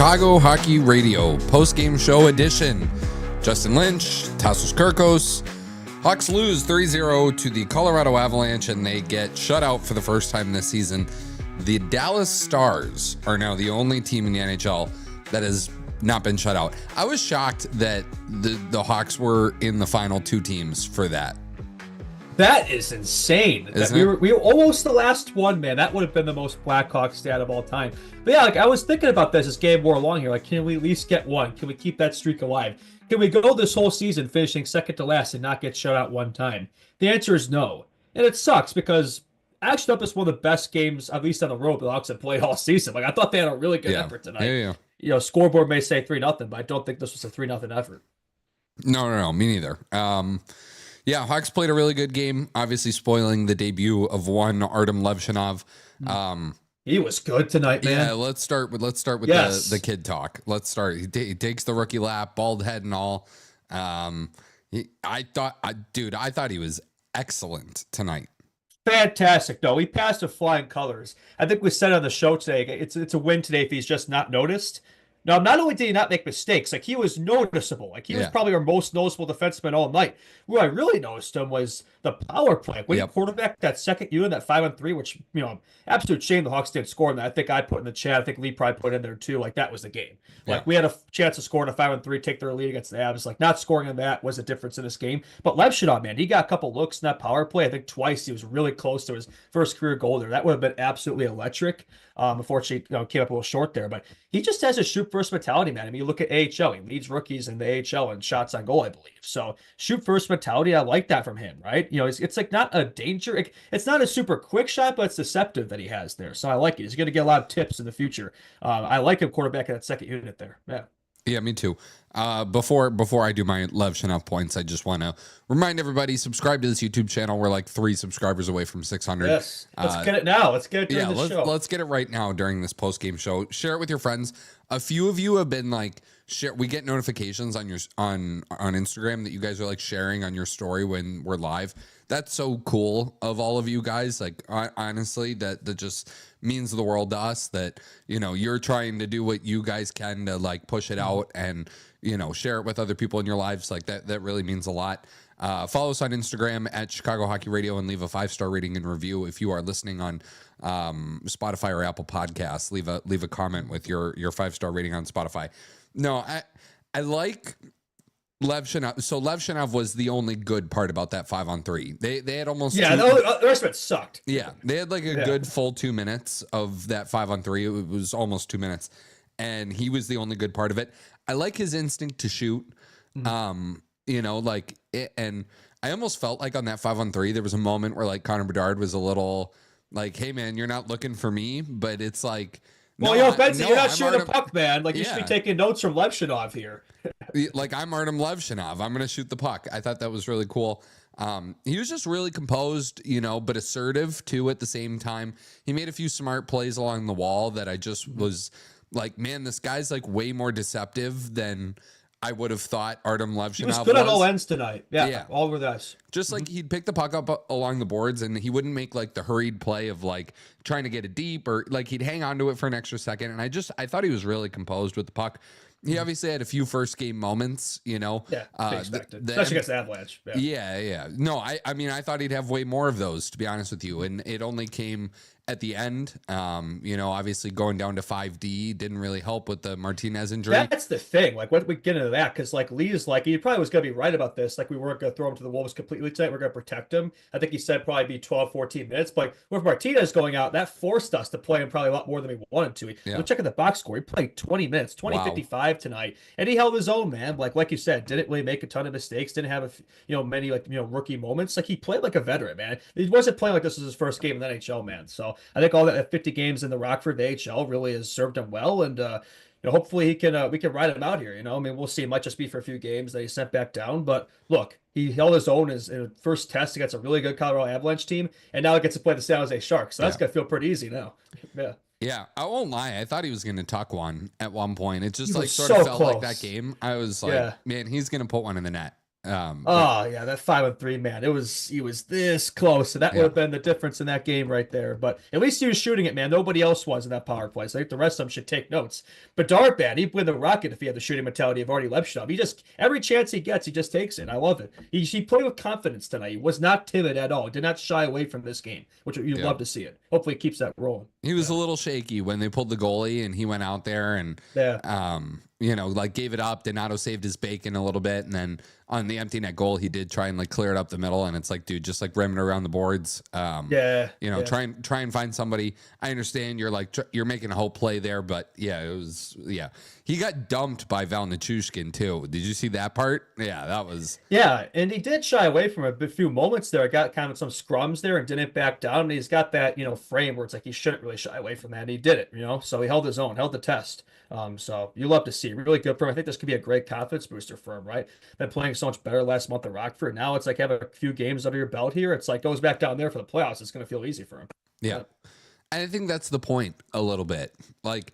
Chicago Hockey Radio postgame show edition. Justin Lynch, Tassos Kirkos. Hawks lose 3-0 to the Colorado Avalanche, and they get shut out for the first time this season. The Dallas Stars are now the only team in the NHL that has not been shut out. I was shocked that the Hawks were in the final two teams for that. That is insane. We were almost the last one, man. That would have been the most Blackhawk stat of all time. But yeah, I was thinking about this game more along here. Can we at least get one? Can we keep that streak alive? Can we go this whole season finishing second to last and not get shut out one time? The answer is no. And it sucks because actually up is one of the best games, at least on the road, the Hawks have played all season. I thought they had a really good effort tonight. Yeah. Scoreboard may say 3-0, but I don't think this was a 3-0 effort. No, me neither. Yeah, Hawks played a really good game, obviously spoiling the debut of one Artem Levshinov. He was good tonight, man. Yeah, let's start with the kid talk. Let's start. He takes the rookie lap, bald head and all. I thought he was excellent tonight. Fantastic. No, he passed with flying colors. I think we said on the show today, it's a win today if he's just not noticed. Now, not only did he not make mistakes, he was noticeable. He was probably our most noticeable defenseman all night. Where I really noticed him was the power play. When he quarterbacked that second unit, that 5-on-3, which, absolute shame the Hawks didn't score in that. I think I put in the chat. I think Lee probably put in there too. That was the game. We had a chance to score in a 5-on-3, take their lead against the Avs. Not scoring on that was a difference in this game. But Levshinov, man, he got a couple looks in that power play. I think twice he was really close to his first career goal there. That would have been absolutely electric. Unfortunately, came up a little short there, but he just has a shoot first mentality, man. I mean, you look at AHL, he leads rookies in the AHL in shots on goal, I believe. So shoot first mentality, I like that from him, right? It's not a danger. It's not a super quick shot, but it's deceptive that he has there. So I like it. He's going to get a lot of tips in the future. I like him quarterback in that second unit there. Yeah, me too. Before I do my Levshinov points, I just want to remind everybody, subscribe to this YouTube channel. We're 3 subscribers away from 600. Yes, let's get it now. Let's get it during the show. Let's get it right now during this post-game show. Share it with your friends. A few of you have been share. We get notifications on Instagram that you guys are sharing on your story when we're live. That's so cool of all of you guys. Honestly, that just means the world to us that, you're trying to do what you guys can to push it out and, share it with other people in your lives. That really means a lot. Follow us on Instagram at Chicago Hockey Radio and leave a 5-star rating and review. If you are listening on Spotify or Apple Podcasts, leave a comment with your 5-star rating on Spotify. No, I like Levshinov. So Levshinov was the only good part about that 5-on-3. They had almost the rest of it sucked. Yeah, they had a good full 2 minutes of that 5-on-3. It was almost 2 minutes, and he was the only good part of it. I like his instinct to shoot. And I almost felt on that 5-on-3 there was a moment where Connor Bedard was a little hey man, you're not looking for me, but it's Benson, you're not shooting a puck, man. You should be taking notes from Levshinov here. I'm Artem Levshinov. I'm going to shoot the puck. I thought that was really cool. He was just really composed, but assertive too at the same time. He made a few smart plays along the wall that I just was man, this guy's way more deceptive than I would have thought Artem Levshinov was. He was good on all ends tonight. Yeah. All with us. Just he'd pick the puck up along the boards and he wouldn't make the hurried play of trying to get it deep or he'd hang on to it for an extra second. And I thought he was really composed with the puck. He obviously had a few first game moments, expected. Especially against the Avalanche. Yeah. No, I mean, I thought he'd have way more of those, to be honest with you. And it only came at the end. Obviously going down to 5D didn't really help with the Martinez injury. That's the thing. When we get into that, because Lee is he probably was going to be right about this. We weren't going to throw him to the Wolves completely tonight. We're going to protect him. I think he said probably be 12, 14 minutes. But with Martinez going out, that forced us to play him probably a lot more than we wanted to. We're checking the box score. He played 20 minutes, 55 tonight. And he held his own, man. Like you said, didn't really make a ton of mistakes. Didn't have many rookie moments. He played like a veteran, man. He wasn't playing like this was his first game in the NHL, man. So I think all that 50 games in the Rockford AHL really has served him well, and hopefully we can ride him out here. I mean, we'll see. It might just be for a few games that he's sent back down, but look, he held his own in his first test against a really good Colorado Avalanche team, and now he gets to play the San Jose Sharks. So that's gonna feel pretty easy now. Yeah, I won't lie. I thought he was going to tuck one at one point. It just sort of felt close. Like that game. I was man, he's going to put one in the net. Oh yeah, that 5-3 man. He was this close. So that would Yeah. have been the difference in that game right there. But at least he was shooting it, man. Nobody else was in that power play. So I think the rest of them should take notes. But Dart, man, he'd win the Rocket if he had the shooting mentality of Artie Lepshov. He just every chance he gets, he just takes it. I love it. He played with confidence tonight. He was not timid at all. Did not shy away from this game, which you'd love to see it. Hopefully, he keeps that rolling. He was a little shaky when they pulled the goalie and he went out there and like gave it up. Donato saved his bacon a little bit, and then on the empty net goal, he did try and like clear it up the middle. And it's like, dude, just like rim it around the boards. Try and find somebody. I understand you're like you're making a whole play there, but he got dumped by Val Nichushkin too. Did you see that part? Yeah, that was and he did shy away from a few moments there. I got kind of some scrums there and didn't back down. And he's got that frame where it's like he shouldn't really shy away from that. And he did it, so he held his own, held the test. So you love to see really good for him. I think this could be a great confidence booster for him, right? Been playing so much better last month at Rockford. Now it's like have a few games under your belt here. It's like goes back down there for the playoffs. It's going to feel easy for him. Yeah. And I think that's the point a little bit. Like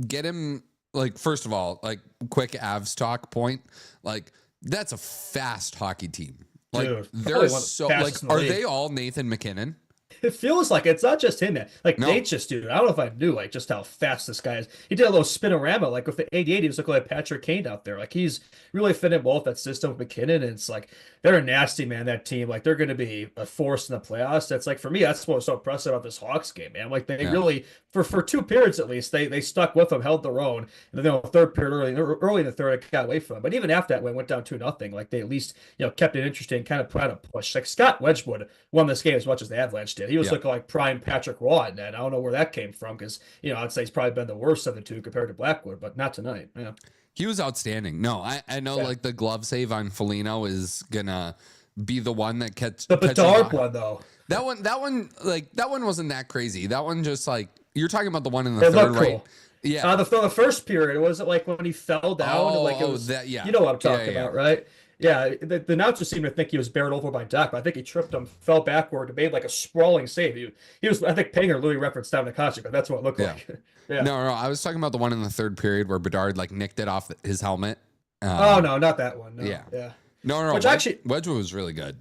get him like, first of all, like quick Avs talk point. Like that's a fast hockey team. Like Dude, they're so like, are they all Nathan McKinnon? It feels like it's not just him, man. Like No. Nate just, dude. I don't know if I knew like just how fast this guy is. He did a little spinorama, like with the 88, he was looking like Patrick Kane out there. Like he's really fitting well with that system with McKinnon. And it's like they're nasty, man. That team, like they're going to be a force in the playoffs. That's like for me, that's what was so impressive about this Hawks game, man. Like they really, for 2 periods at least, they stuck with them, held their own. And then third period, early in the third, it got away from them. But even after that, when it went down 2-0, like they at least kept it interesting, kind of put out a push. Like Scott Wedgwood won this game as much as the Avalanche did. He was looking like prime Patrick Roy, and I don't know where that came from because I'd say he's probably been the worst of the two compared to Blackwood, but not tonight. Yeah, he was outstanding. No, I know like the glove save on Foligno is gonna be the one that catches the Bedard one though. That one wasn't that crazy. That one just like you're talking about the one in the third, right? Cool. Yeah, the first period was it like when he fell down and like it was that, yeah. You know what I'm talking about, right? Yeah, the announcers seemed to think he was barreled over by Duck, but I think he tripped him, fell backward, and made like a sprawling save. He was, I think, Panger literally referenced down the concert, but that's what it looked like. Yeah. No, I was talking about the one in the third period where Bedard like nicked it off his helmet. Oh no, not that one. No. Yeah. No. Which actually, Wedgwood was really good.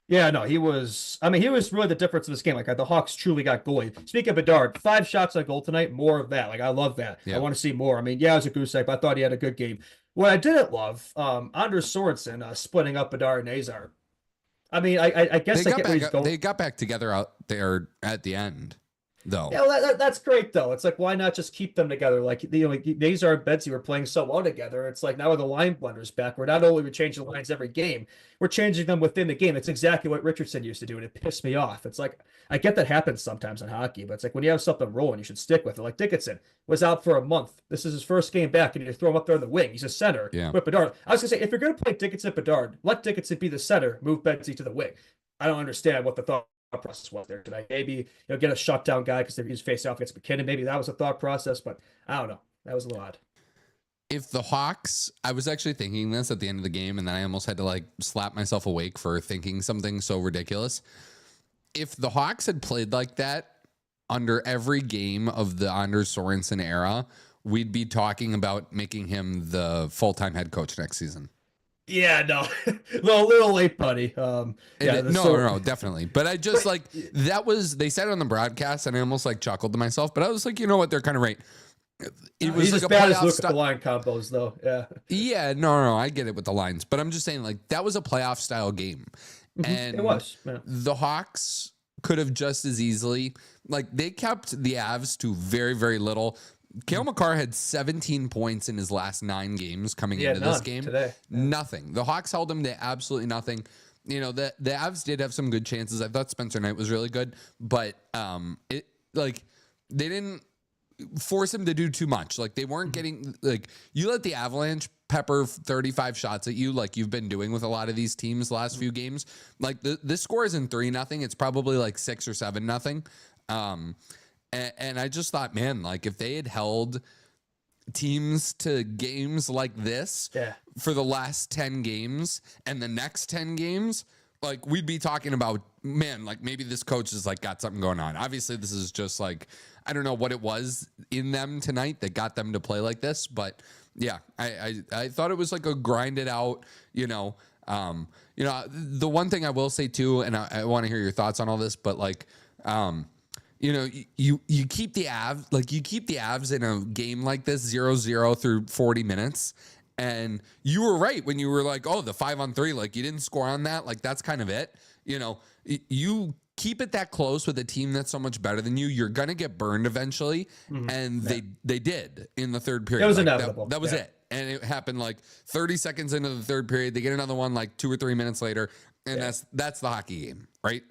Yeah, no, he was. I mean, he was really the difference in this game. Like the Hawks truly got goalie. Speaking of Bedard, 5 shots on goal tonight. More of that. Like I love that. Yeah. I want to see more. I mean, yeah, it was a goose egg, but I thought he had a good game. What I didn't love, Anders Sorensen splitting up Bedard and Azar. I mean, I guess they got back together out there at the end, though. Yeah, well, that's great though. It's like why not just keep them together? Like Nazar and Betsy were playing so well together. It's like now with the line blenders back, we're not only we change the lines every game, we're changing them within the game. It's exactly what Richardson used to do, and it pissed me off. It's like I get that happens sometimes in hockey, but it's like when you have something rolling, you should stick with it. Like Dickinson was out for a month. This is his first game back, and you throw him up there in the wing. He's a center with Bedard. I was gonna say if you're gonna play Dickinson Bedard, let Dickinson be the center, move Betsy to the wing. I don't understand what the thought process was there tonight. Maybe get a shutdown guy because he's facing off against McKinnon. Maybe that was a thought process, but I don't know. That was a little odd. If the Hawks, I was actually thinking this at the end of the game, and then I almost had to like slap myself awake for thinking something so ridiculous. If the Hawks had played like that under every game of the Anders Sorensen era, we'd be talking about making him the full-time head coach next season. Yeah, no, little late, buddy. No, definitely. But I just like they said it on the broadcast, and I almost like chuckled to myself. But I was like, you know what? They're kind of right. It was he's like as a bad as Luke playoff at the line combos, though. Yeah. Yeah, no, I get it with the lines, but I'm just saying like that was a playoff style game, and it was. Yeah. The Hawks could have just as easily they kept the Avs to very, very little. Cale Makar had 17 points in his last 9 games coming into this game. Today. Nothing. The Hawks held him to absolutely nothing. The Avs did have some good chances. I thought Spencer Knight was really good, but they didn't force him to do too much. Like they weren't getting you let the Avalanche pepper 35 shots at you like you've been doing with a lot of these teams the last few games. Like this score isn't 3-0. It's probably like 6 or 7-0. And I just thought, man, like if they had held teams to games like this for the last 10 games and the next 10 games, like we'd be talking about, man, like maybe this coach has like got something going on. Obviously, this is just like, I don't know what it was in them tonight that got them to play like this, but yeah, I thought it was like a grinded out, The one thing I will say too, and I want to hear your thoughts on all this, but like, you keep the Avs in a game like this 0-0 through 40 minutes. And you were right when you were like, oh, the 5-on-3, like you didn't score on that. Like that's kind of it. You keep it that close with a team that's so much better than you. You're going to get burned eventually. And they did in the third period. It was inevitable. That was it. And it happened like 30 seconds into the third period. They get another one like 2 or 3 minutes later. And that's the hockey game, right?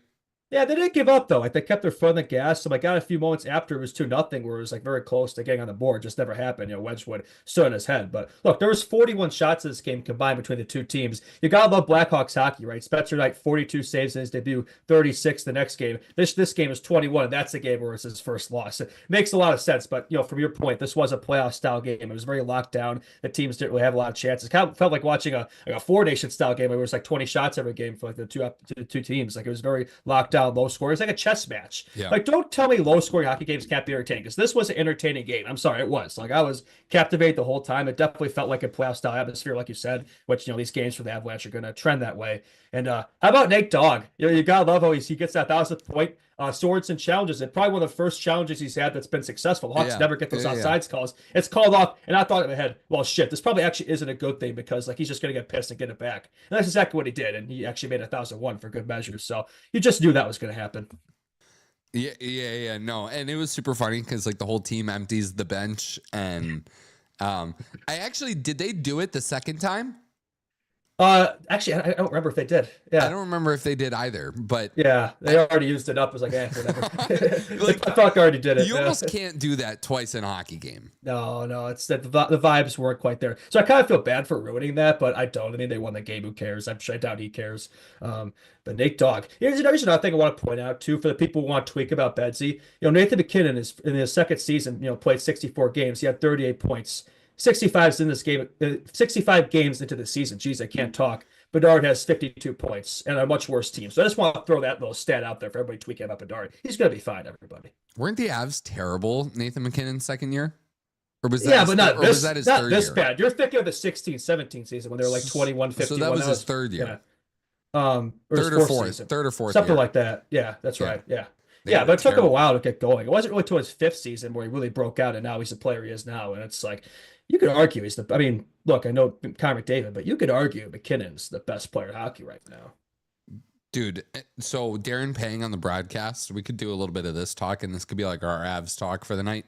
Yeah, they didn't give up though. Like they kept their foot on the gas. So I got a few moments after it was 2-0, where it was like very close to getting on the board. Just never happened. Wedgwood stood on his head. But look, there was 41 shots in this game combined between the two teams. You gotta love Blackhawks hockey, right? Spencer Knight 42 saves in his debut, 36 the next game. This game is 21, and that's the game where it's his first loss. It makes a lot of sense. But from your point, this was a playoff style game. It was very locked down. The teams didn't really have a lot of chances. Kind of felt like watching a Four Nation style game where it was like 20 shots every game for like the two teams. Like it was very locked down, low score. It's like a chess match. Yeah. Like, don't tell me low scoring hockey games can't be entertaining, because this was an entertaining game. I'm sorry, it was. Like, I was captivated the whole time. It definitely felt like a playoff style atmosphere, like you said, which, these games for the Avalanche are going to trend that way. And how about Nate Dogg? You gotta love how he gets that 1,000th point. Swords and challenges. It's probably one of the first challenges he's had that's been successful. Hawks never get those outsides calls. It's called off, and I thought in my head, well, shit, this probably actually isn't a good thing, because like he's just gonna get pissed and get it back. And that's exactly what he did, and he actually made 1,001 for good measure. So you just knew that was gonna happen. No, and it was super funny because like the whole team empties the bench, and did they do it the second time? Actually, I don't remember if they did. Yeah, I don't remember if they did either, but yeah, they already used it up. It was like, whatever. Like, I thought already did it. You almost can't do that twice in a hockey game. No, it's that the vibes weren't quite there. So I kind of feel bad for ruining that, but I don't. I mean, they won the game. Who cares? I doubt he cares. But Nate Dogg. Here's another thing I want to point out too, for the people who want to tweak about Bedsy. Nathan McKinnon is in his second season. Played 64 games. He had 38 points. 65 in this game, 65 games into the season. Jeez, I can't talk. Bedard has 52 points and a much worse team. So I just want to throw that little stat out there for everybody tweaking about Bedard. He's going to be fine, everybody. Weren't the Avs terrible, Nathan McKinnon's second year? Or was that his third this year? Bad. You're thinking of the 16-17 season when they were like 21, 51. So that was his third year. Yeah. Third or fourth. Something year. like that. Yeah, that's right. Yeah. Yeah, but it took him a while to get going. It wasn't really until his fifth season where he really broke out, and now he's the player he is now. And it's like, you could argue look, I know Connor McDavid, but you could argue McKinnon's the best player in hockey right now. Dude, so Darren Pang on the broadcast, we could do a little bit of this talk, and this could be like our Avs talk for the night.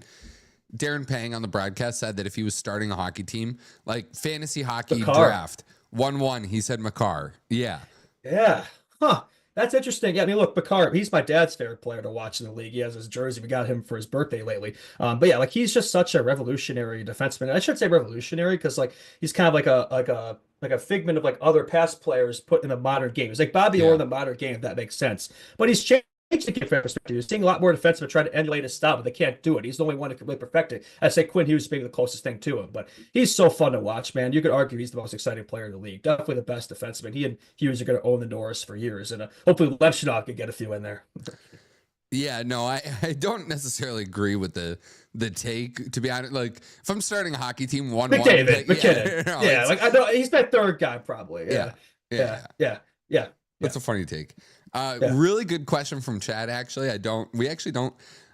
Darren Pang on the broadcast said that if he was starting a hockey team, like fantasy hockey draft, 1-1, he said Makar. Yeah. Yeah. Huh. That's interesting. Yeah, I mean, look, Bakar, he's my dad's favorite player to watch in the league. He has his jersey. We got him for his birthday lately. But yeah, like he's just such a revolutionary defenseman. I should say revolutionary because like he's kind of like a figment of like other past players put in the modern game. He's like Bobby Orr in the modern game, if that makes sense. But he's changed the game from perspective. You're seeing a lot more defensemen try to emulate his style, but they can't do it. He's the only one who can really perfect it. I'd say Quinn Hughes being the closest thing to him, but he's so fun to watch, man. You could argue he's the most exciting player in the league. Definitely the best defenseman. He and Hughes are going to own the Norris for years, and hopefully Levchinov can get a few in there. Yeah, no, I don't necessarily agree with the take, to be honest. Like, if I'm starting a hockey team, McKinnon. Yeah, like I know he's my third guy probably. Yeah. That's a funny take. Really good question from chat. Actually, we actually don't,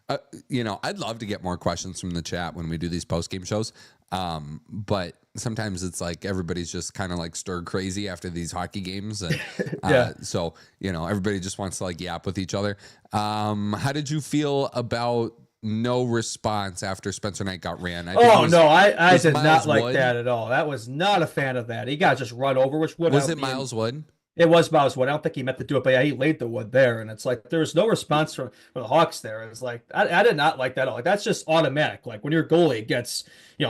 I'd love to get more questions from the chat when we do these post-game shows. But sometimes it's like everybody's just kind of like stir crazy after these hockey games. And, so, everybody just wants to like yap with each other. How did you feel about no response after Spencer Knight got ran? I did not like that at all. That was not a fan of that. He got just run over, which would was it Miles Wood? It was Miles Wood. I don't think he meant to do it, but yeah, he laid the wood there, and it's like there was no response from the Hawks there. It's like I did not like that at all. Like that's just automatic. Like when your goalie gets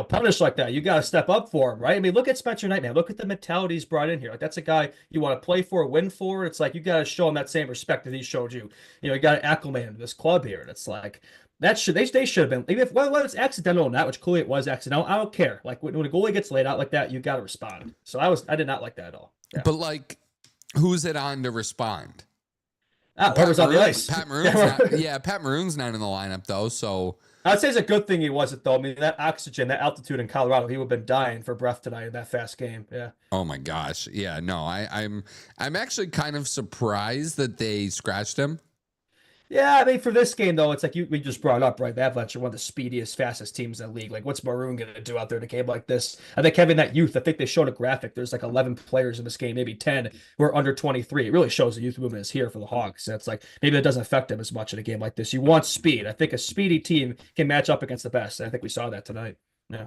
punished like that, you got to step up for him, right? I mean, look at Spencer Knight, man. Look at the mentality he's brought in here. Like that's a guy you want to play for, win for. It's like you got to show him that same respect that he showed you. You got to acclimate to this club here, and it's like. They should have been, even if whether it's accidental or not, which clearly it was accidental. I don't care. Like when a goalie gets laid out like that, you got to respond. So I did not like that at all. Yeah. But like, who's it on to respond? Whoever's on the ice. Pat Maroon's Pat Maroon's not in the lineup though. So I'd say it's a good thing he wasn't though. I mean, that oxygen, that altitude in Colorado, he would have been dying for breath tonight in that fast game. Yeah. Oh my gosh. Yeah, no, I'm actually kind of surprised that they scratched him. Yeah, I mean, for this game though, it's like we just brought up, right? The Avalanche are one of the speediest, fastest teams in the league. Like, what's Maroon gonna do out there in a game like this? I think having that youth, I think they showed a graphic. There's like 11 players in this game, maybe 10 who are under 23. It really shows the youth movement is here for the Hawks. And it's like maybe it doesn't affect them as much in a game like this. You want speed. I think a speedy team can match up against the best. And I think we saw that tonight. Yeah.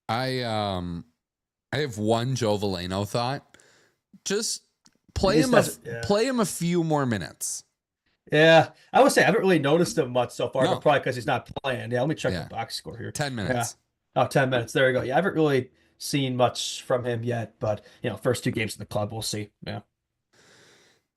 I um I have one Joe Veleno thought. Just play He's him yeah. play him a few more minutes. Yeah, I would say I haven't really noticed him much so far, No. but probably because he's not playing. Yeah, let me check Yeah. the box score here. 10 Yeah. minutes. Oh, 10 minutes. There we go. Yeah, I haven't really seen much from him yet, but first two games in the club, we'll see. Yeah.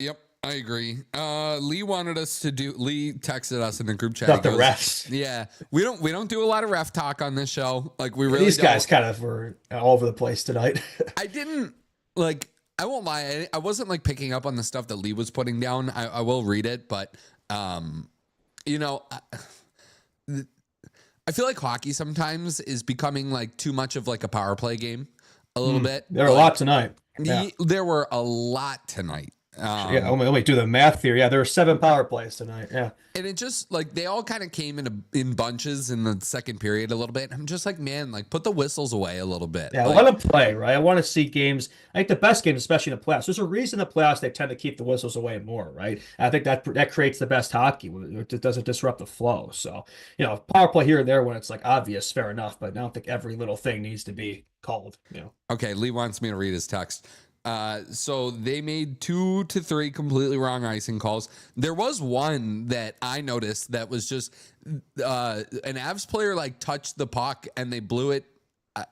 Yep, I agree. Lee texted us in the group chat. Not He the goes, refs. yeah, we don't do a lot of ref talk on this show. Like we really These guys don't. kind of were all over the place tonight. I didn't like. I won't lie. I wasn't like picking up on the stuff that Lee was putting down. I will read it, but you know, I feel like hockey sometimes is becoming like too much of like a power play game a little bit. There were a lot tonight. Yeah. There were a lot tonight. Yeah, let me do the math here. Yeah, there were 7 power plays tonight. Yeah. And it just like they all kind of came in bunches in the second period a little bit. I'm just like, man, like put the whistles away a little bit. Yeah, like, let them play, right? I want to see games. I think the best games, especially in the playoffs. There's a reason the playoffs they tend to keep the whistles away more, right? I think that creates the best hockey. It doesn't disrupt the flow. So, power play here and there when it's like obvious, fair enough. But I don't think every little thing needs to be called. Okay, Lee wants me to read his text. So they made 2 to 3 completely wrong icing calls. There was one that I noticed that was just an Avs player like touched the puck and they blew it.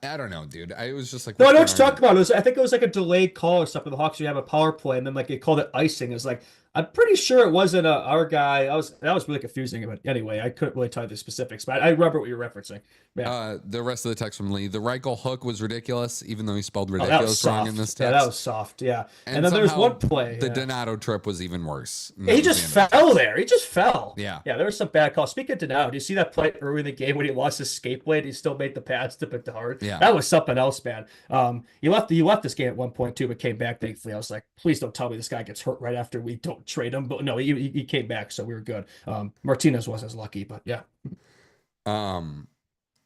I don't know, dude. I was just like, No, I know what you're talking about. I think it was like a delayed call or something. The Hawks would have a power play, and then like they called it icing. It's like I'm pretty sure it wasn't our guy. That was really confusing. But anyway, I couldn't really tell you the specifics, but I remember what you're referencing. Yeah. The rest of the text from Lee, the Reichel hook was ridiculous, even though he spelled That was ridiculous wrong soft. in this text. Yeah, that was soft. Yeah. And then there's somehow one play. The Yeah. Donato trip was even worse. Yeah, he just fell there. He just fell. Yeah. Yeah, there was some bad calls. Speaking of Donato, do you see that play early in the game when he lost his skate blade? He still made the pads to pick the hard. Yeah. That was something else, man. He left this game at one point too, but came back thankfully. I was like, please don't tell me this guy gets hurt right after we don't trade him. But no, he came back, so we were good. Martinez wasn't as lucky, but yeah.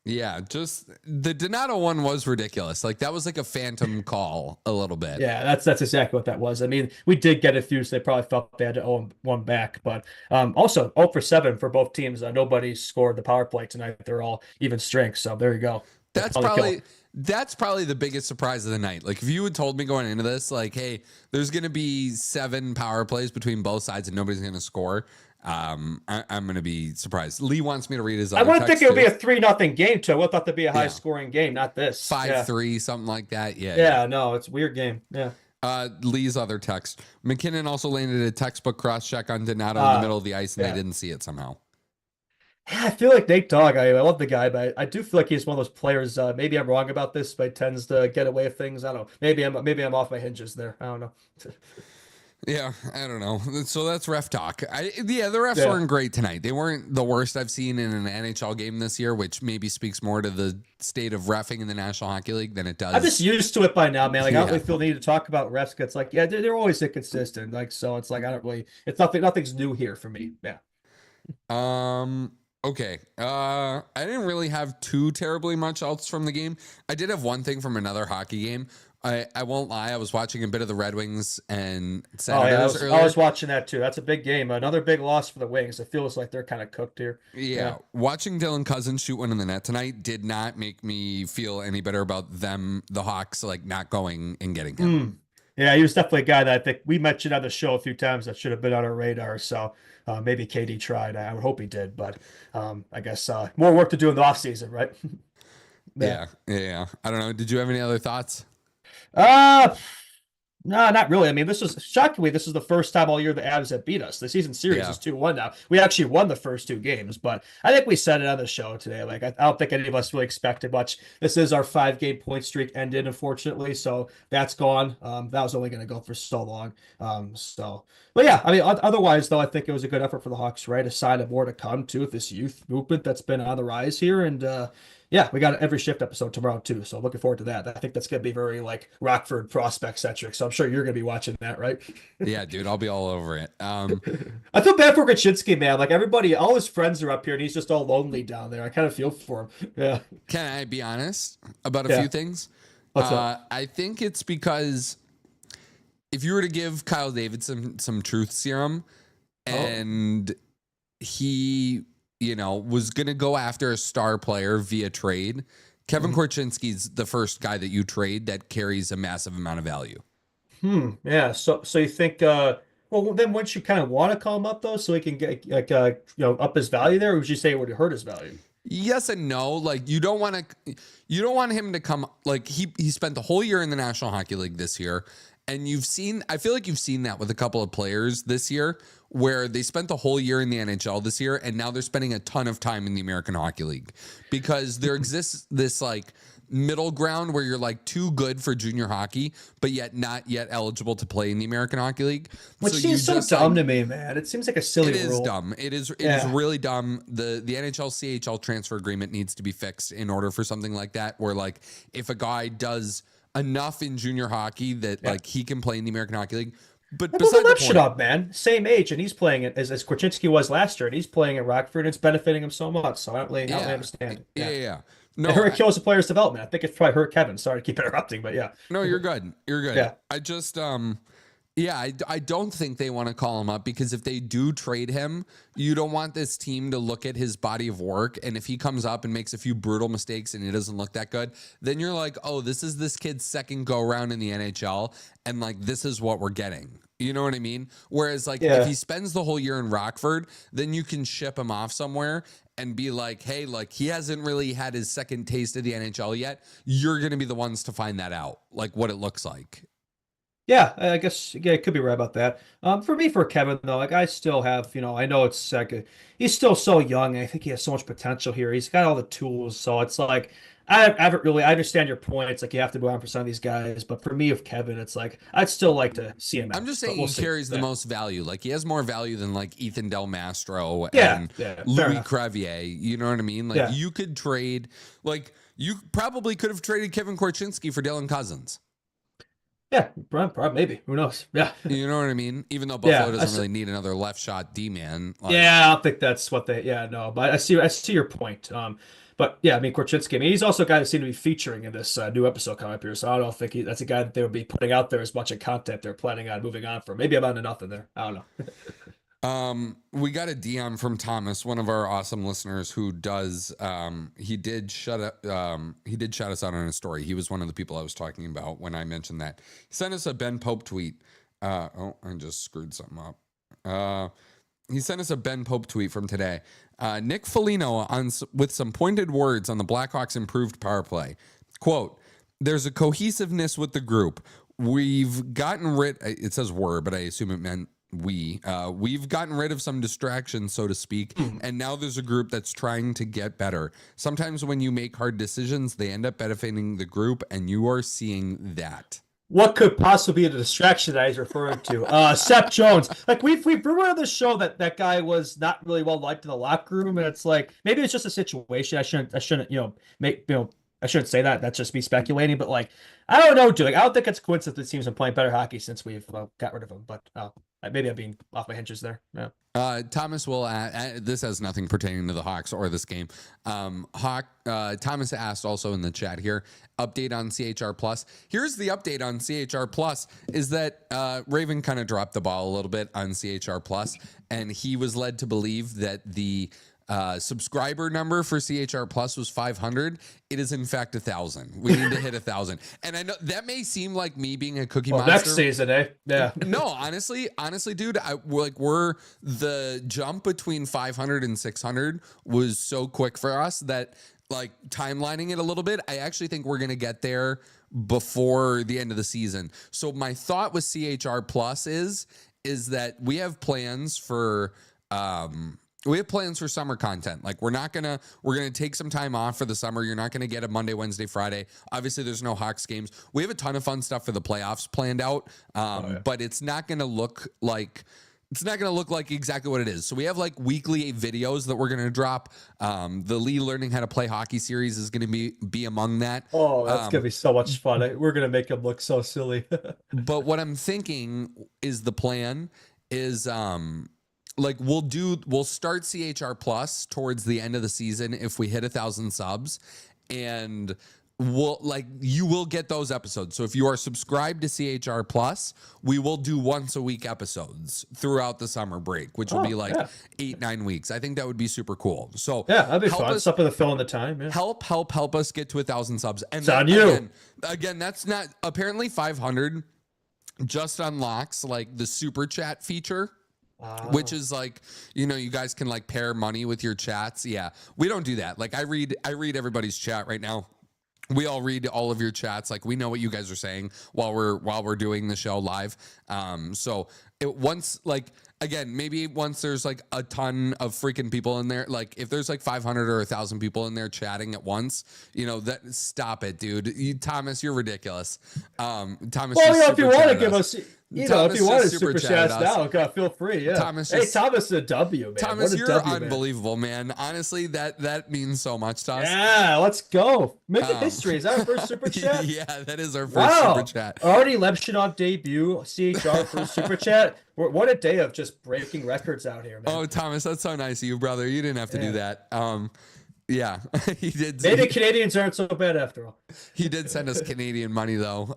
Yeah, just the Donato one was ridiculous. Like that was like a phantom call a little bit. Yeah, that's exactly what that was. I mean, we did get a few, so they probably felt they had to owe one back. But also 0 for 7 for both teams. Nobody scored the power play tonight. They're all even strength. So there you go. That's probably the biggest surprise of the night. Like if you had told me going into this, like, hey, there's gonna be 7 power plays between both sides and nobody's gonna score. I'm gonna be surprised. Lee wants me to read his. I would would think it would be a 3-0 game too. I would thought there'd be a high scoring game, not this 5-3, something like that. Yeah, no, it's a weird game. Yeah. Lee's other text. McKinnon also landed a textbook cross check on Donato in the middle of the ice, and they didn't see it somehow. Yeah, I feel like Nate Dogg. I love the guy, but I do feel like he's one of those players. Maybe I'm wrong about this, but he tends to get away with things. I don't know. Maybe I'm off my hinges there. I don't know. Yeah, I don't know. So that's ref talk. The refs weren't great tonight. They weren't the worst I've seen in an NHL game this year, which maybe speaks more to the state of reffing in the National Hockey League than it does. I'm just used to it by now, man. Like I don't really feel the need to talk about refs. It's like, yeah, they're always inconsistent. Like so, it's like I don't really. It's nothing's new here for me. Yeah. Okay. I didn't really have too terribly much else from the game. I did have one thing from another hockey game. I won't lie. I was watching a bit of the Red Wings and Senators earlier. I was watching that too. That's a big game. Another big loss for the Wings. It feels like they're kind of cooked here. Yeah. Watching Dylan Cousins shoot one in the net tonight did not make me feel any better about them, the Hawks, like not going and getting him. Yeah, he was definitely a guy that I think we mentioned on the show a few times that should have been on our radar. So maybe KD tried. I would hope he did, but I guess more work to do in the offseason, right? Yeah. I don't know. Did you have any other thoughts? No, not really. I mean, this is shockingly, this is the first time all year the Avs have beat us. The season series Yeah. is 2-1 now. We actually won the first 2 games, but I think we said it on the show today. Like, I don't think any of us really expected much. This is our 5 game point streak ended, unfortunately, so that's gone. That was only going to go for so long. But yeah, I mean, otherwise, though, I think it was a good effort for the Hawks, right? A sign of more to come too with this youth movement that's been on the rise here, and yeah, we got every shift episode tomorrow too. So looking forward to that. I think that's gonna be very like Rockford prospect centric. So I'm sure you're gonna be watching that, right? Yeah, dude, I'll be all over it. I feel bad for Kaczynski, man. Like everybody, all his friends are up here, and he's just all lonely down there. I kind of feel for him. Yeah, Can I be honest about a yeah. few things? What's up? I think it's because if you were to give Kyle Davidson some truth serum Oh. and he, was going to go after a star player via trade, Kevin Mhm. Korchinski's the first guy that you trade that carries a massive amount of value. Yeah. So you think well then wouldn't you kind of want to call him up though so he can get like up his value there, or would you say it would hurt his value? Yes and no. Like you don't want him to come like he spent the whole year in the National Hockey League this year. And I feel like you've seen that with a couple of players this year where they spent the whole year in the NHL this year and now they're spending a ton of time in the American Hockey League because there exists this like middle ground where you're like too good for junior hockey, but yet not yet eligible to play in the American Hockey League. Which So you seems so just dumb like to me, man. It seems like a it silly is rule. dumb. It is Yeah. really dumb. The NHL CHL transfer agreement needs to be fixed in order for something like that. Where like if a guy does enough in junior hockey that Yeah. like he can play in the American Hockey League. But Hey, move beside the Lipshit point, up, man. Same age, and he's playing it as Korchinski was last year, and he's playing at Rockford, and it's benefiting him so much. So I don't really yeah, understand. Yeah. yeah. It No, hurt kills the player's development. I think it's probably hurt Kevin. Sorry to keep interrupting, but yeah. no, you're good. You're good. Yeah. I just yeah, I don't think they want to call him up because if they do trade him, you don't want this team to look at his body of work. And if he comes up and makes a few brutal mistakes and he doesn't look that good, then you're like, oh, this is this kid's second go around in the NHL. And like, this is what we're getting. You know what I mean? Whereas like if Yeah. he spends the whole year in Rockford, then you can ship him off somewhere and be like, hey, like he hasn't really had his second taste of the NHL yet. You're going to be the ones to find that out, like what it looks like. Yeah, I guess yeah, it could be right about that. For me, for Kevin though, like I still have, I know it's like he's still so young. And I think he has so much potential here. He's got all the tools, so it's like I haven't really. I understand your point. It's like you have to go on for some of these guys, but for me, with Kevin, it's like I'd still like to see him I'm out, just but saying we'll he see. carries the Yeah, most value. Like he has more value than like Ethan Del Mastro yeah, and yeah. Fair Louis enough. Crevier. You know what I mean? Like Yeah, you could trade, like you probably could have traded Kevin Korchinski for Dylan Cousins. yeah. Probably, maybe. Who knows? Yeah, You know what I mean? Even though Buffalo yeah. doesn't really need another left shot D man. Like, Yeah, I don't think that's what they. Yeah, no, but I see your point. But yeah, I mean Korchinski. I mean, he's also a guy that seemed to be featuring in this new episode coming up here. So I don't think that's a guy that they would be putting out there as much of content they're planning on moving on from. Maybe I'm on to nothing there. I don't know. we got a DM from Thomas, one of our awesome listeners who does he did he did shout us out on his story. He was one of the people I was talking about when I mentioned that. He sent us a Ben Pope tweet. Oh, I just screwed something up. He sent us a Ben Pope tweet from today. Nick Foligno with some pointed words on the Blackhawks' improved power play. Quote, there's a cohesiveness with the group. We've gotten rid, it says were, but I assume it meant we've gotten rid of some distractions, so to speak, and now there's a group that's trying to get better. Sometimes when you make hard decisions, they end up benefiting the group, and you are seeing that. What could possibly be the distraction that he's referring to? Seth Jones. Like we've rumored on the show that that guy was not really well liked in the locker room, and it's like maybe it's just a situation. I shouldn't make I shouldn't say that. That's just me speculating. But like I don't know, dude. Like, I don't think it's a coincidence that teams have been playing better hockey since we've got rid of him. But maybe I'm being off my hinges there. Yeah. Thomas will this has nothing pertaining to the Hawks or this game. Thomas asked also in the chat here, update on CHR Plus. Here's the update on CHR Plus is that Raven kind of dropped the ball a little bit on CHR Plus, and he was led to believe that the subscriber number for CHR Plus was 500. It is in fact 1,000. We need to hit 1,000. And I know that may seem like me being a cookie monster. Next season, eh? Yeah. No, honestly, dude, we're the jump between 500 and 600 was so quick for us that like timelining it a little bit. I actually think we're gonna get there before the end of the season. So my thought with CHR Plus is that we have plans for summer content. Like we're gonna take some time off for the summer. You're not gonna get a Monday, Wednesday, Friday. Obviously, there's no Hawks games. We have a ton of fun stuff for the playoffs planned out, but it's not gonna look like exactly what it is. So we have like weekly videos that we're going to drop. The Lee Learning How to Play Hockey series is going to be among that. Oh, that's going to be so much fun. We're going to make him look so silly. But what I'm thinking is the plan is like we'll start CHR Plus towards the end of the season if we hit 1,000 subs, and you will get those episodes. So if you are subscribed to CHR Plus, we will do once a week episodes throughout the summer break, which will be like 8-9 weeks. I think that would be super cool. So yeah, that'd be fun. Something to fill in the time. Yeah. Help us get to 1,000 subs. And it's on you. Again, that's not apparently 500 just unlocks like the super chat feature. Which is like, you guys can like pair money with your chats. Yeah, we don't do that. Like I read everybody's chat right now. We all read all of your chats. Like we know what you guys are saying while we're doing the show live. So maybe once there's like a ton of freaking people in there, like if there's like 500 or 1,000 people in there chatting at once, stop it, dude. Thomas, you're ridiculous. Thomas, if you want to give us, if you want to super chat now, feel free. Yeah. Thomas is a W, man. Thomas, you're unbelievable, man. Honestly, that means so much to us. Yeah, let's go. Make it history. Is that our first super chat? Yeah, that is our first super chat. Already Lepshinov debut, CHR first super chat. What a day of just breaking records out here, man. Oh, Thomas, that's so nice of you, brother. You didn't have to do that. Yeah, he did. Maybe Canadians aren't so bad after all. He did send us Canadian money though.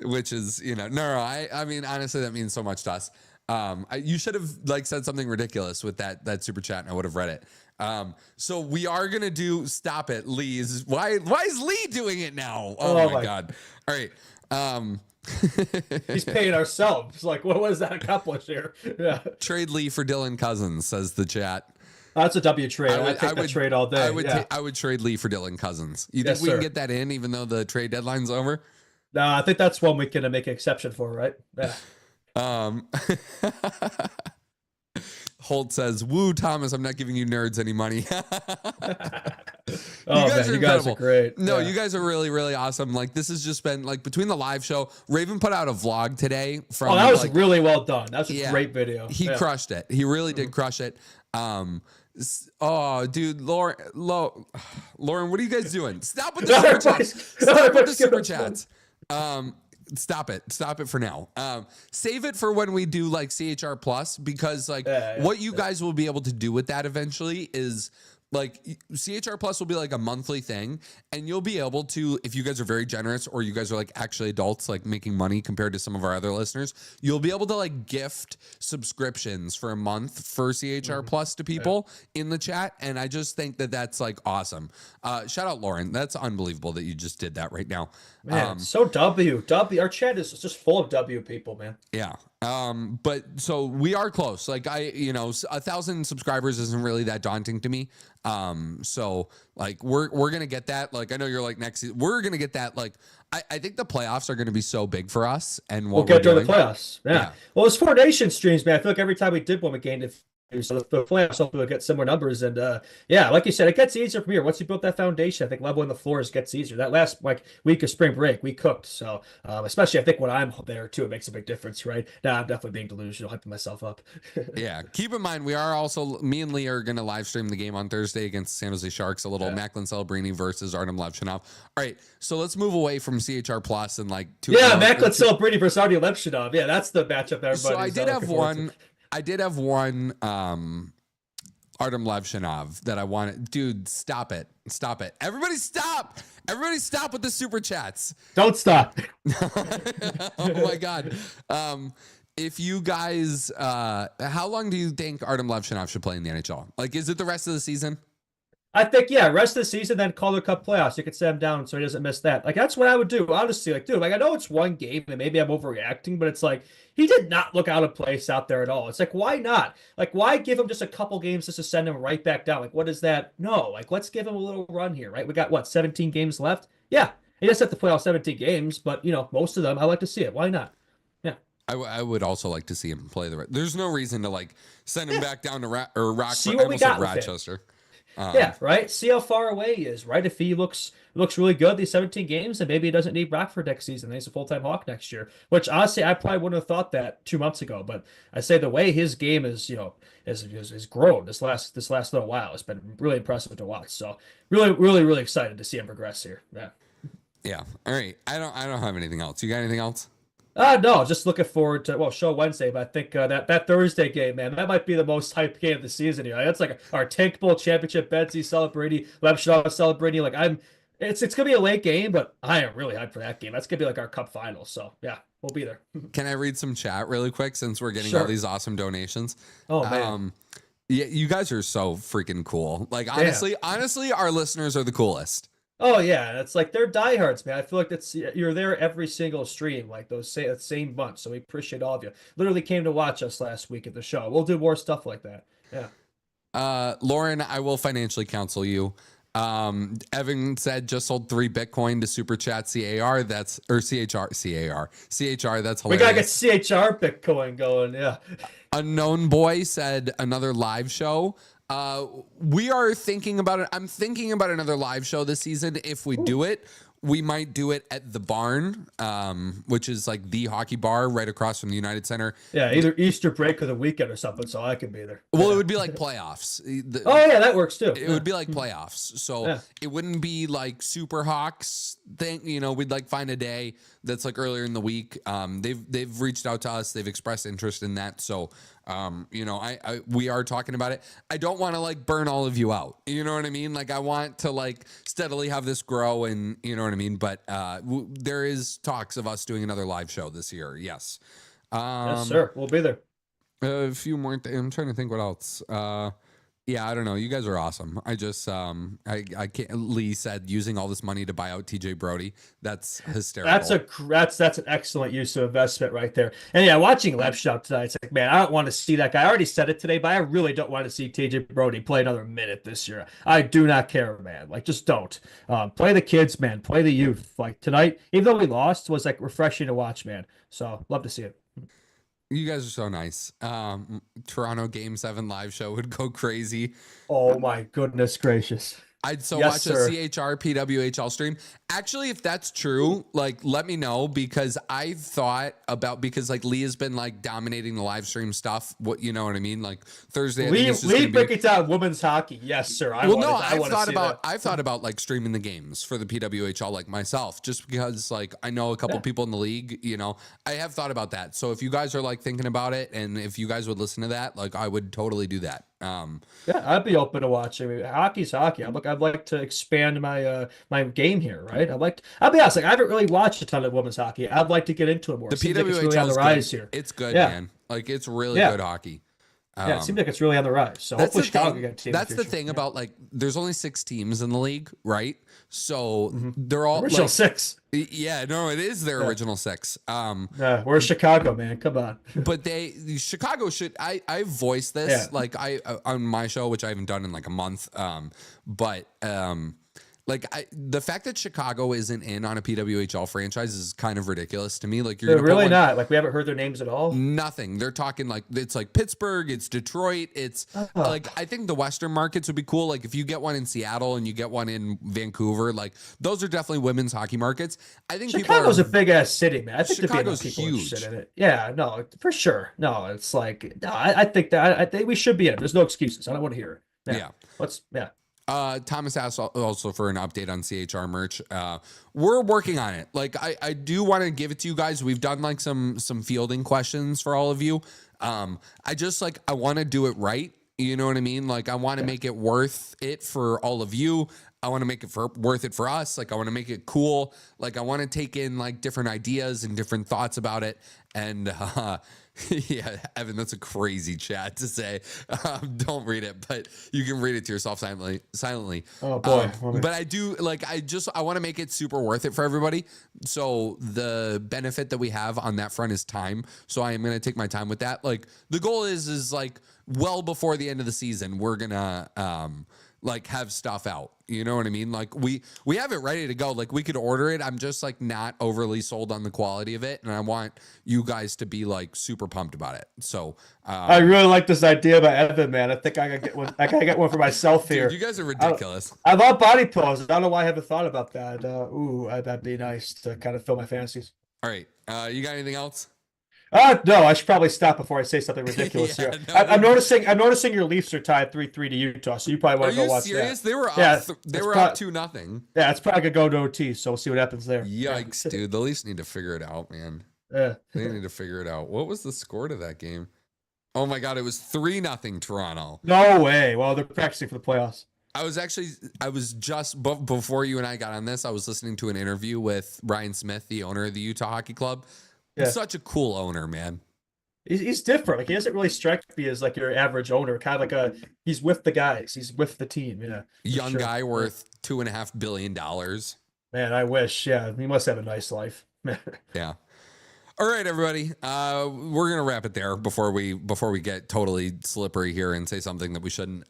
Which is, I mean, honestly, that means so much to us. You should have like said something ridiculous with that super chat and I would have read it. So we are going to do, stop it, Lee. Why is Lee doing it now? Oh my God. All right. He's paying ourselves. Like, what does that accomplish here? Yeah. Trade Lee for Dylan Cousins, says the chat. That's a W trade. I would trade all day. I would trade Lee for Dylan Cousins. You think we can get that in even though the trade deadline's over? No, I think that's one we can make an exception for, right? Yeah. Holt says, "Woo, Thomas, I'm not giving you nerds any money." You guys are great. No, you guys are really, really awesome. Like this has just been like between the live show. Raven put out a vlog today from. Oh, that was really well done. That was a great video. He crushed it. He really did crush it. Oh, dude, Lauren, what are you guys doing? Stop with the super chats. Stop with the super chats. Stop it for now. Save it for when we do like CHR Plus, because like what you guys will be able to do with that eventually is like CHR Plus will be like a monthly thing, and you'll be able to, if you guys are very generous or you guys are like actually adults, like making money compared to some of our other listeners, you'll be able to like gift subscriptions for a month for CHR Plus to people in the chat. And I just think that that's like awesome. Shout out Lauren. That's unbelievable that you just did that right now. Man, so W. Our chat is just full of W people, man. Yeah. But so we are close. Like 1,000 subscribers isn't really that daunting to me. So like we're gonna get that. Like I know you're like next season, we're gonna get that. Like I think the playoffs are gonna be so big for us, and we'll get to the playoffs. Yeah. Well, it's 4 nation streams, man. I feel like every time we did one, we gained it. So the playoffs hopefully will get similar numbers, and like you said, it gets easier from here. Once you build that foundation, I think leveling the floors gets easier. That last week of spring break, we cooked. So especially I think when I'm there too, it makes a big difference, right? Now I'm definitely being delusional, hyping myself up. Yeah, keep in mind we are also, me and Lee are going to live stream the game on Thursday against San Jose Sharks. A little Macklin Celebrini versus Artem Levchinov. All right, so let's move away from CHR Plus and like Macklin Celebrini versus Artem Levchinov. Yeah, that's the matchup everybody. So I did have one Artem Levchinov that I wanted. Dude, stop it. Everybody stop with the super chats. Don't stop. Oh my God. If you guys, how long do you think Artem Levchinov should play in the NHL? Like, is it the rest of the season? I think, rest of the season, then Calder Cup playoffs. You could set him down so he doesn't miss that. Like, that's what I would do, honestly. Like, dude, I know it's one game and maybe I'm overreacting, but it's like, he did not look out of place out there at all. It's like, why not? Like, why give him just a couple games just to send him right back down? Like, what is that? No, like, let's give him a little run here, right? We got, 17 games left? Yeah. He doesn't have to play all 17 games, but most of them I like to see it. Why not? Yeah. I would also like to see him play there's no reason to like send him back down to See Rockford. I what we almost said got with him. Rochester. Yeah, right. See how far away he is, right? If he looks really good these 17 games, then maybe he doesn't need Rockford next season. He's a full-time Hawk next year. Which honestly, I probably wouldn't have thought that 2 months ago. But I say the way his game is, is grown this last little while. It's been really impressive to watch. So really, really, really excited to see him progress here. Yeah. Yeah. All right. I don't have anything else. You got anything else? No, just looking forward to show Wednesday, but I think that Thursday game, man, that might be the most hyped game of the season here. That's like our Tank Bowl championship. Betsy celebrating, Lepshaw celebrating. It's gonna be a late game, but I am really hyped for that game. That's gonna be like our cup final. So yeah, we'll be there. Can I read some chat really quick since we're getting Sure. all these awesome donations? Oh man. Yeah, you guys are so freaking cool. Like honestly, our listeners are the coolest. Oh yeah, it's like they're diehards, man. I feel like you're there every single stream, like those same bunch. So we appreciate all of you. Literally came to watch us last week at the show. We'll do more stuff like that. Yeah. Lauren, I will financially counsel you. Evan said just sold 3 Bitcoin to Super Chat CHR. That's CHR. That's hilarious. We gotta get CHR Bitcoin going. Yeah. Unknown Boy said another live show. We are thinking about it. I'm thinking about another live show this season. If we do it, we might do it at the Barn, which is like the hockey bar right across from the United Center. Yeah, either Easter break or the weekend or something, so I can be there. Well, it would be like playoffs. Oh yeah, that works too. It would be like playoffs. So it wouldn't be like Super Hawks thing. We'd like find a day that's like earlier in the week. They've reached out to us. They've expressed interest in that. So we are talking about it. I don't want to like burn all of you out. You know what I mean? Like I want to like steadily have this grow, and you know what I mean? But there is talks of us doing another live show this year. Yes. Yes, sir. We'll be there. A few more. I'm trying to think what else. Yeah, I don't know. You guys are awesome. I just, I can't. Lee said using all this money to buy out TJ Brody. That's hysterical. That's an excellent use of investment right there. And yeah, watching Lepshaw tonight, it's like, man, I don't want to see that guy. I already said it today, but I really don't want to see TJ Brody play another minute this year. I do not care, man. Like, just don't. Play the kids, man. Play the youth. Like tonight, even though we lost, was like refreshing to watch, man. So love to see it. You guys are so nice. Toronto Game 7 live show would go crazy. Oh my goodness gracious. I'd watch a CHR PWHL stream. Actually, if that's true, like let me know, because I thought about, because like Lee has been like dominating the live stream stuff. What, you know what I mean? Like Thursday. Lee breaking down women's hockey. Yes, sir. I've thought about like streaming the games for the PWHL like myself, just because like I know a couple people in the league, I have thought about that. So if you guys are like thinking about it, and if you guys would listen to that, like I would totally do that. Yeah, I'd be open to watching. I mean, hockey's hockey. I'd like to expand my my game here, right? I'll be honest, like I haven't really watched a ton of women's hockey. I'd like to get into it more. The PWHL PWHL like really on the rise here. It's good, man. Like it's really good hockey. Yeah, it seems like it's really on the rise. So hopefully Chicago can get a team. That's the thing about like there's only 6 teams in the league, right? So they're all original like, 6. Yeah, no, it is their original 6. We're Chicago, man. Come on. But Chicago should. I voiced this like I on my show, which I haven't done in like a month. Like the fact that Chicago isn't in on a PWHL franchise is kind of ridiculous to me. Like they're really not. Like we haven't heard their names at all. Nothing. They're talking like it's like Pittsburgh, it's Detroit, it's like I think the Western markets would be cool. Like if you get one in Seattle and you get one in Vancouver, like those are definitely women's hockey markets. I think Chicago's a big ass city, man. I think Chicago's huge. In it. Yeah, no, for sure. No, it's like no. I think I think we should be in it. There's no excuses. I don't want to hear it. Yeah. Thomas asked also for an update on CHR merch. We're working on it. Like I do want to give it to you guys. We've done like some fielding questions for all of you. I want to do it right. You know what I mean? Like I want to make it worth it for all of you. I want to make it worth it for us. Like I want to make it cool. Like I want to take in like different ideas and different thoughts about it. And yeah, Evan, that's a crazy chat to say. Don't read it, but you can read it to yourself silently. Oh boy. But I do like, I want to make it super worth it for everybody. So the benefit that we have on that front is time. So I am going to take my time with that. Like the goal is like well before the end of the season, we're going to, like have stuff out. You know what I mean? Like we have it ready to go. Like we could order it. I'm just like not overly sold on the quality of it, and I want you guys to be like super pumped about it. So I really like this idea by Evan, man. I think I gotta get one. I gotta get one for myself here. dude, you guys are ridiculous. I love body pillows. I don't know why I haven't thought about that. That'd be nice to kind of fill my fantasies. All right, you got anything else? No, I should probably stop before I say something ridiculous Yeah, here. no, I'm noticing your Leafs are tied 3-3 to Utah, so you probably want Are to go you watch serious? that. They were up. Yeah, They it's were pro- up 2-0. Yeah, it's probably gonna go to OT, so we'll see what happens there. Yikes, Yeah. dude. The Leafs need to figure it out, man. Yeah. They need to figure it out. What was the score to that game? Oh my god, it was 3-0 Toronto. No way. Well, they're practicing for the playoffs. I was just before you and I got on this, I was listening to an interview with Ryan Smith, the owner of the Utah Hockey Club. Yeah. Such a cool owner, man. He's different. Like he doesn't really strike me as like your average owner. Kind of like he's with the guys. He's with the team. Yeah. Young guy worth $2.5 billion. Man, I wish. Yeah, he must have a nice life. Yeah. All right, everybody. We're gonna wrap it there before we get totally slippery here and say something that we shouldn't.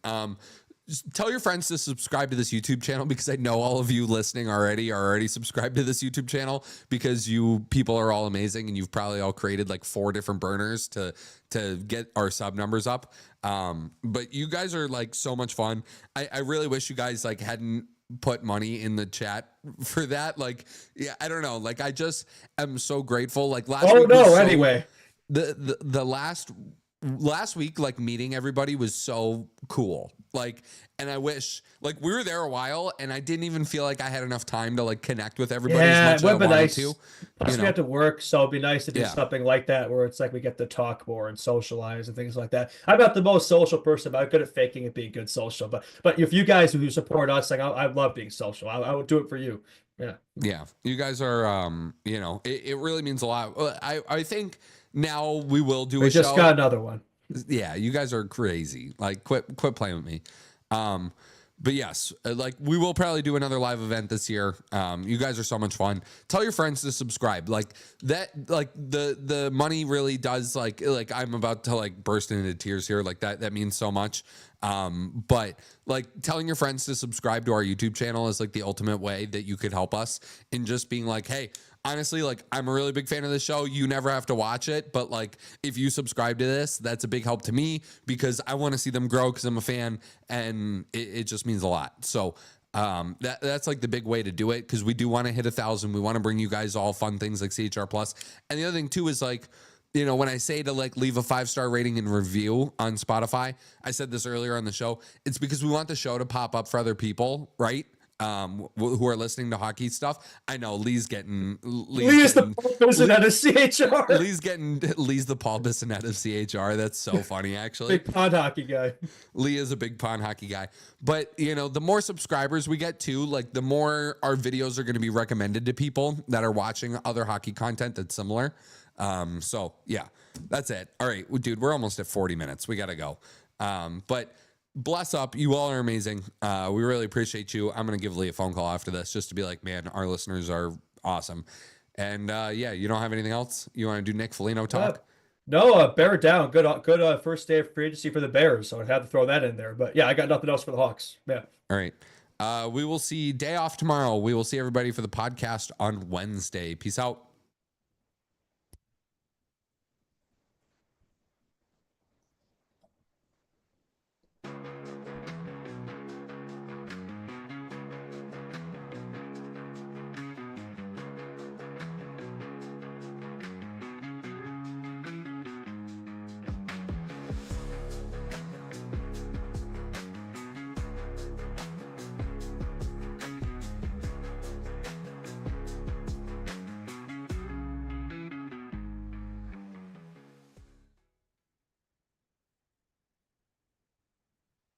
Just tell your friends to subscribe to this YouTube channel, because I know all of you listening are already subscribed to this YouTube channel, because you people are all amazing and you've probably all created like 4 different burners to get our sub numbers up. But you guys are like so much fun. I really wish you guys like hadn't put money in the chat for that. Like, yeah, I don't know. Like I just am so grateful. Like last week anyway. The last week, like meeting everybody was so cool. Like, and I wish like we were there a while and I didn't even feel like I had enough time to like connect with everybody as much as I wanted to. Plus we have to work, so it'd be nice to do something like that where it's like we get to talk more and socialize and things like that. I'm not the most social person, but I'm good at faking it being good social. But if you guys who support us, like I love being social. I would do it for you. Yeah. You guys are it really means a lot. I think now we will do we a show. We just got another one. Yeah, you guys are crazy. Like, quit playing with me. But yes, like we will probably do another live event this year. You guys are so much fun. Tell your friends to subscribe. Like that, like the money really does like I'm about to like burst into tears here. Like that means so much. But like telling your friends to subscribe to our YouTube channel is like the ultimate way that you could help us in just being like, hey, honestly, like I'm a really big fan of this show. You never have to watch it, but like if you subscribe to this, that's a big help to me because I want to see them grow because I'm a fan, and it just means a lot. So that's like the big way to do it, because we do want to hit 1,000. We want to bring you guys all fun things like CHR Plus. And the other thing too is like, you know, when I say to like leave a 5-star rating and review on Spotify, I said this earlier on the show, it's because we want the show to pop up for other people, right? Who are listening to hockey stuff. I know Lee's the Paul Bissonnette of CHR. Lee's the Paul Bissonnette of CHR. That's so funny, actually. Big pond hockey guy. Lee is a big pond hockey guy. But you know, the more subscribers we get too, like the more our videos are going to be recommended to people that are watching other hockey content that's similar. So yeah, that's it. All right, dude, we're almost at 40 minutes. We got to go. But bless up. You all are amazing. We really appreciate you. I'm going to give Lee a phone call after this just to be like, man, our listeners are awesome. And yeah, you don't have anything else? You want to do Nick Foligno talk? No, bear down. Good first day of free agency for the Bears. So I'd have to throw that in there. But yeah, I got nothing else for the Hawks. Yeah. All right. We will see day off tomorrow. We will see everybody for the podcast on Wednesday. Peace out.